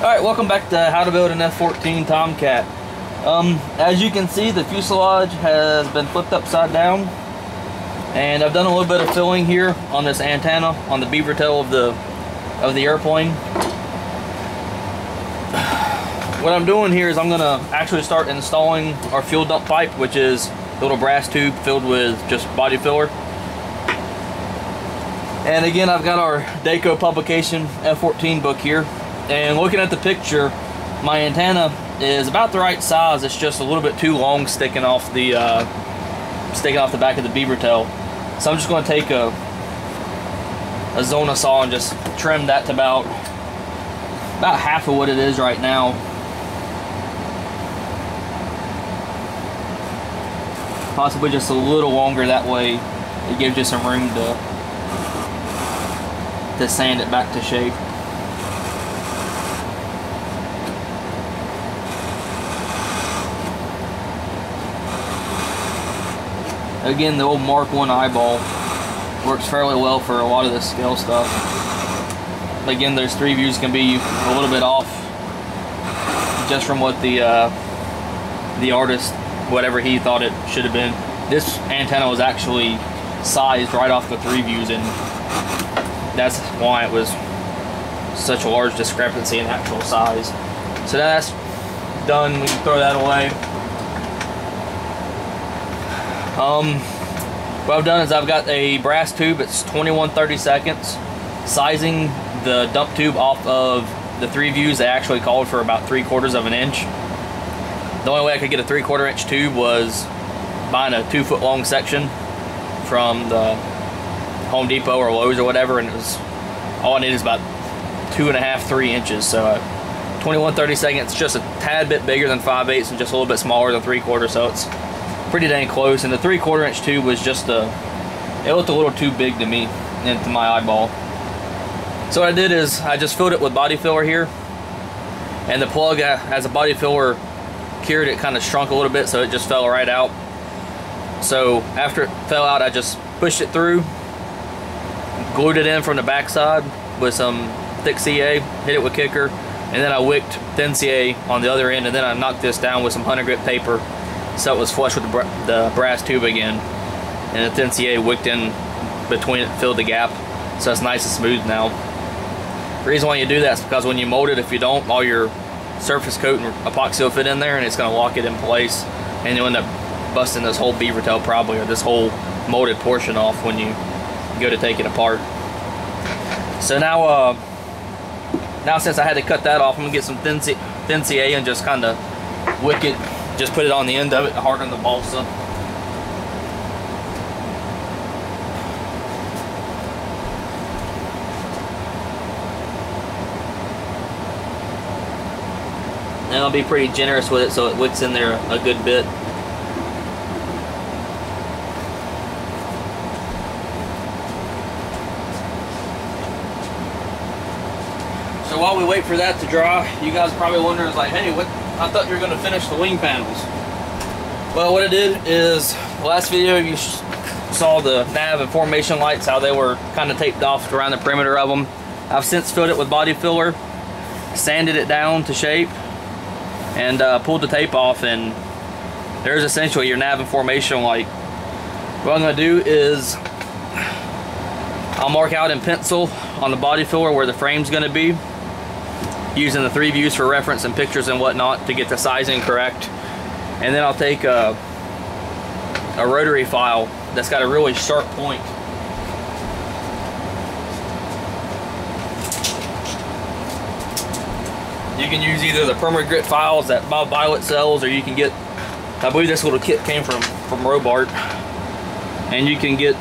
Alright, welcome back to How to Build an F-14 Tomcat. As you can see, the fuselage has been flipped upside down, and I've done a little bit of filling here on this antenna on the beaver tail of the airplane. What I'm doing here is I'm going to actually start installing our fuel dump pipe, which is a little brass tube filled with just body filler. And again, I've got our Daco publication F-14 book here. And looking at the picture, my antenna is about the right size. It's just a little bit too long sticking off the back of the beaver tail. So I'm just going to take a Zona saw and just trim that to about half of what it is right now. Possibly just a little longer, that way it gives you some room to sand it back to shape. Again, the old Mark 1 eyeball works fairly well for a lot of this scale stuff. Again, those three views can be a little bit off just from what the artist, whatever he thought it should have been. This antenna was actually sized right off the three views, and that's why it was such a large discrepancy in actual size. So that's done. We can throw that away. What I've done is I've got a brass tube. It's 21/32, sizing the dump tube off of the three views. They actually called for about 3/4 of an inch. The only way I could get a 3/4 inch tube was buying a 2-foot long section from the Home Depot or Lowe's or whatever, and it was all I needed is about 2.5–3 inches. So 21/32, just a tad bit bigger than 5/8 and just a little bit smaller than 3/4, so it's pretty dang close. And the 3/4 inch tube was just it looked a little too big to me and to my eyeball. So what I did is I just filled it with body filler here, and the plug, as a body filler cured, it kind of shrunk a little bit, so it just fell right out. So after it fell out, I just pushed it through, glued it in from the back side with some thick CA, hit it with kicker, and then I wicked thin CA on the other end, and then I knocked this down with some 100 grit paper so it was flush with the brass tube again, and the thin CA wicked in between it, filled the gap, so it's nice and smooth now. The reason why you do that is because when you mold it, if you don't, all your surface coat and epoxy will fit in there, and it's going to lock it in place, and you'll end up busting this whole beaver tail probably, or this whole molded portion off when you go to take it apart. So now since I had to cut that off, I'm going to get some thin CA and just kind of wick it. Just put it on the end of it to harden the balsa. And I'll be pretty generous with it so it wicks in there a good bit. So while we wait for that to dry, you guys are probably wondering, like, hey, I thought you were going to finish the wing panels. Well, what I did is, the last video you saw the nav and formation lights, how they were kind of taped off around the perimeter of them. I've since filled it with body filler, sanded it down to shape, and pulled the tape off, and there's essentially your nav and formation light. What I'm going to do is I'll mark out in pencil on the body filler where the frame's going to be, using the three views for reference and pictures and whatnot to get the sizing correct. And then I'll take a rotary file that's got a really sharp point. You can use either the permanent grit files that Bob Violet sells, or you can get, I believe this little kit came from Robart, and you can get,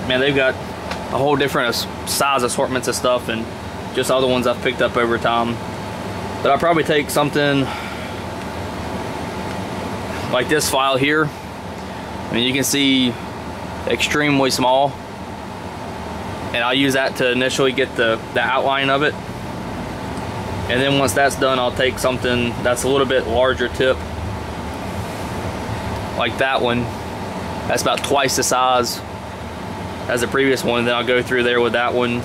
man, they've got a whole different size assortments of stuff, and just all the ones I've picked up over time. But I'll probably take something like this file here. I mean, you can see extremely small, and I'll use that to initially get the outline of it. And then once that's done, I'll take something that's a little bit larger tip, like that one. That's about twice the size as the previous one. Then I'll go through there with that one,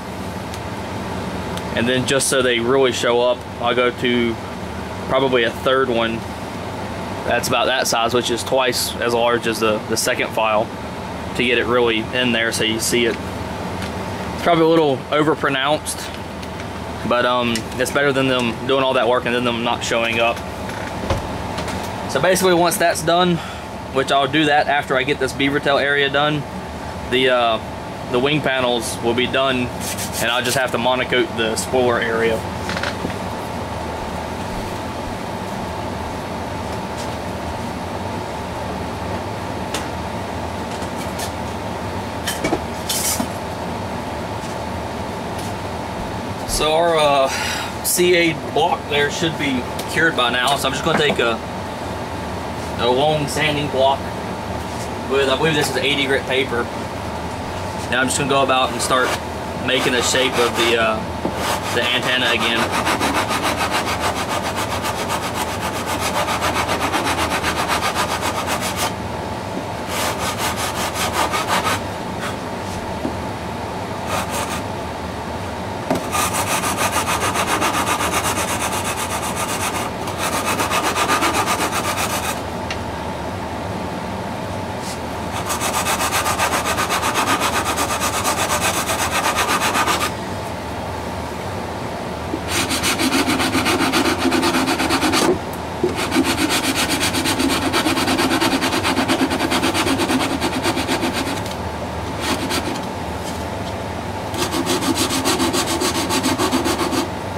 And then just so they really show up, I'll go to probably a third one that's about that size, which is twice as large as the second file, to get it really in there so you see it. It's probably a little overpronounced, but it's better than them doing all that work and then them not showing up. So basically, once that's done, which I'll do that after I get this beaver tail area done, the wing panels will be done, and I'll just have to monocoat the spoiler area. So our CA block there should be cured by now, so I'm just going to take a long sanding block with, I believe this is 80 grit paper. Now I'm just going to go about and start making the shape of the antenna again.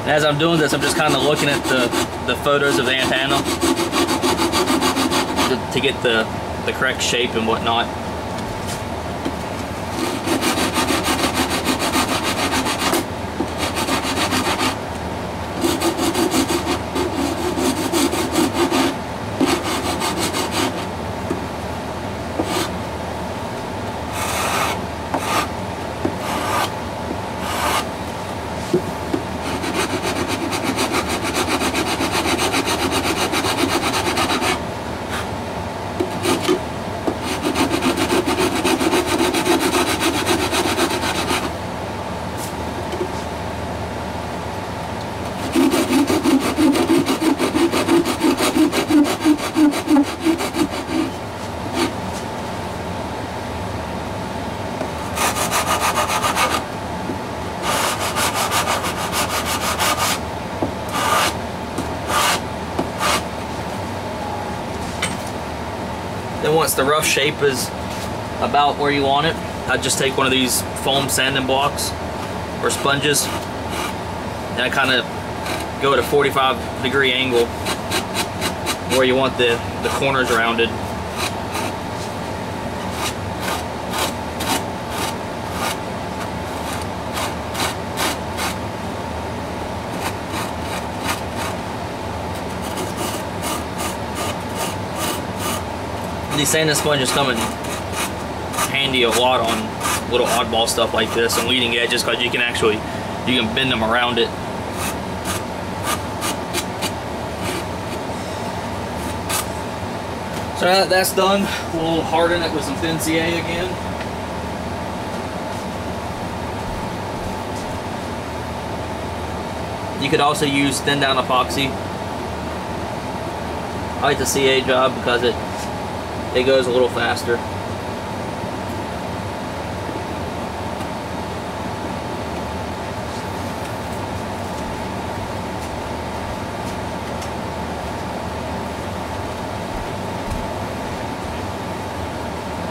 As I'm doing this, I'm just kind of looking at the photos of the antenna to get the correct shape and whatnot. Then once the rough shape is about where you want it, I just take one of these foam sanding blocks or sponges, and I kind of go at a 45-degree angle where you want the corners rounded. These sanding sponges come in handy a lot on little oddball stuff like this and leading edges, because you can bend them around it. So now that that's done, we'll harden it with some thin CA again. You could also use thin down epoxy. I like the CA job because it goes a little faster.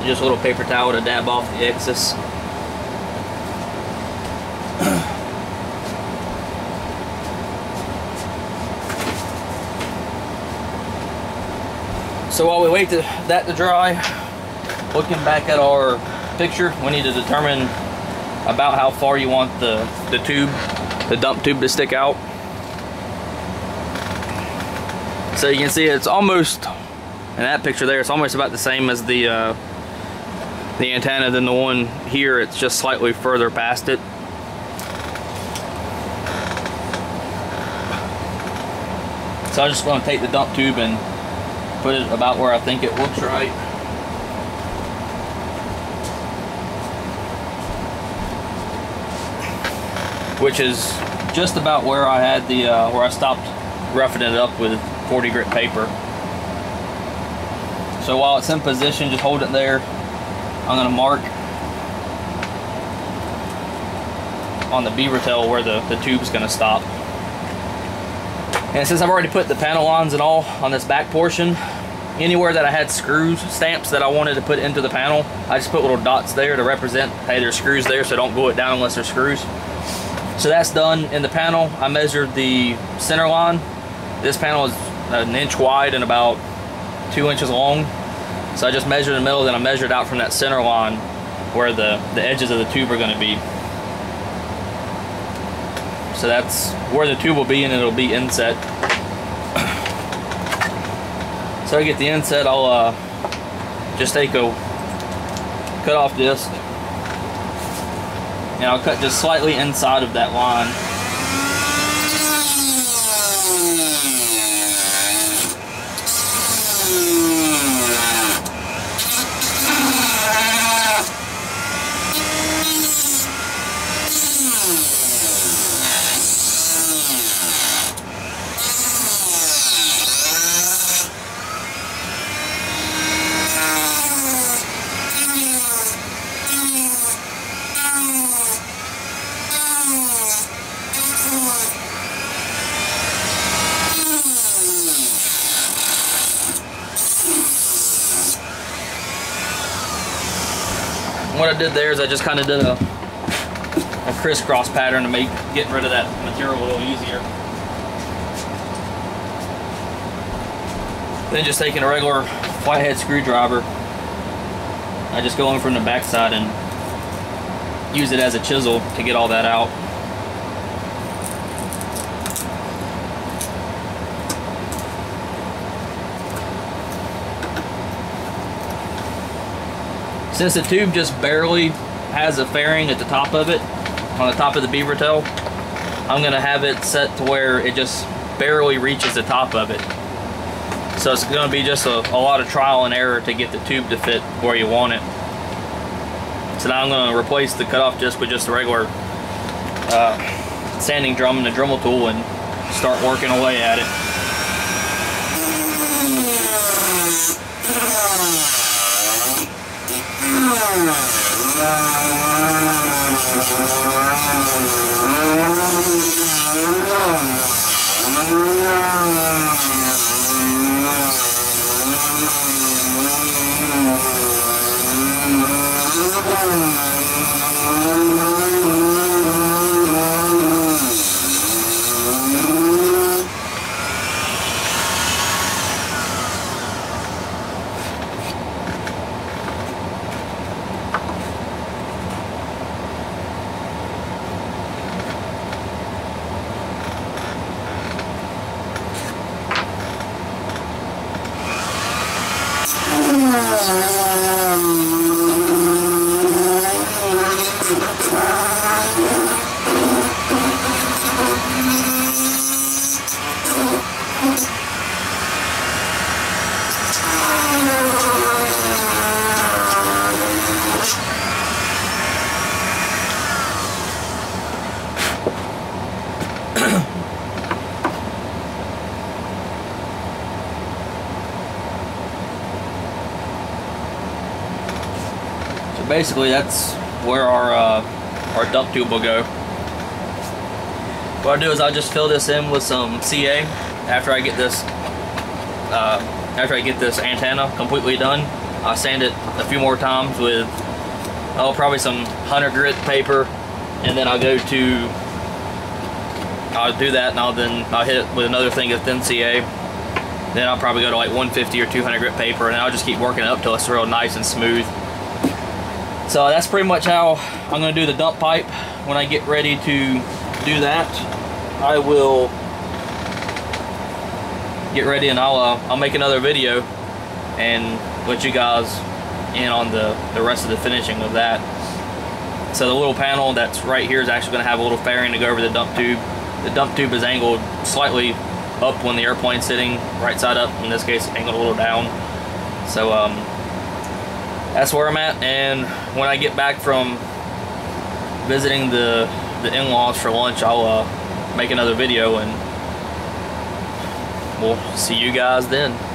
Just a little paper towel to dab off the excess. So while we wait that to dry, looking back at our picture, we need to determine about how far you want the dump tube to stick out. So you can see it's almost, in that picture there, it's almost about the same as the antenna. Than the one here, it's just slightly further past it. So I'm just going to take the dump tube and put it about where I think it looks right. Which is just about where I had the where I stopped roughing it up with 40 grit paper. So while it's in position, just hold it there. I'm going to mark on the beaver tail where the tube's going to stop. And since I've already put the panel lines and all on this back portion, anywhere that I had screws, stamps that I wanted to put into the panel, I just put little dots there to represent, hey, there's screws there, so don't glue it down unless there's screws. So that's done. In the panel, I measured the center line. This panel is 1 inch wide and about 2 inches long. So I just measured in the middle, then I measured out from that center line where the edges of the tube are going to be. So that's where the tube will be, and it'll be inset. So to get the inset, I'll just take a cut-off disc, and I'll cut just slightly inside of that line. What I did there is I just kind of did a crisscross pattern to make getting rid of that material a little easier. Then just taking a regular flathead screwdriver, I just go in from the back side and use it as a chisel to get all that out. Since the tube just barely has a fairing at the top of it, on the top of the beaver tail, I'm going to have it set to where it just barely reaches the top of it. So it's going to be just a lot of trial and error to get the tube to fit where you want it. So now I'm going to replace the cutoff disc with just a regular sanding drum and a Dremel tool and start working away at it. Basically, that's where our dump tube will go. What I do is I'll just fill this in with some CA after I get this antenna completely done. I'll sand it a few more times with probably some 100 grit paper, and then I'll do that, and I'll hit it with another thing of thin CA. Then I'll probably go to like 150 or 200 grit paper, and I'll just keep working it up till it's real nice and smooth. So that's pretty much how I'm going to do the dump pipe. When I get ready to do that, I will get ready and I'll make another video and let you guys in on the rest of the finishing of that. So the little panel that's right here is actually going to have a little fairing to go over the dump tube. The dump tube is angled slightly up when the airplane's sitting, right side up. In this case, angled a little down. So that's where I'm at, and when I get back from visiting the in-laws for lunch, I'll make another video, and we'll see you guys then.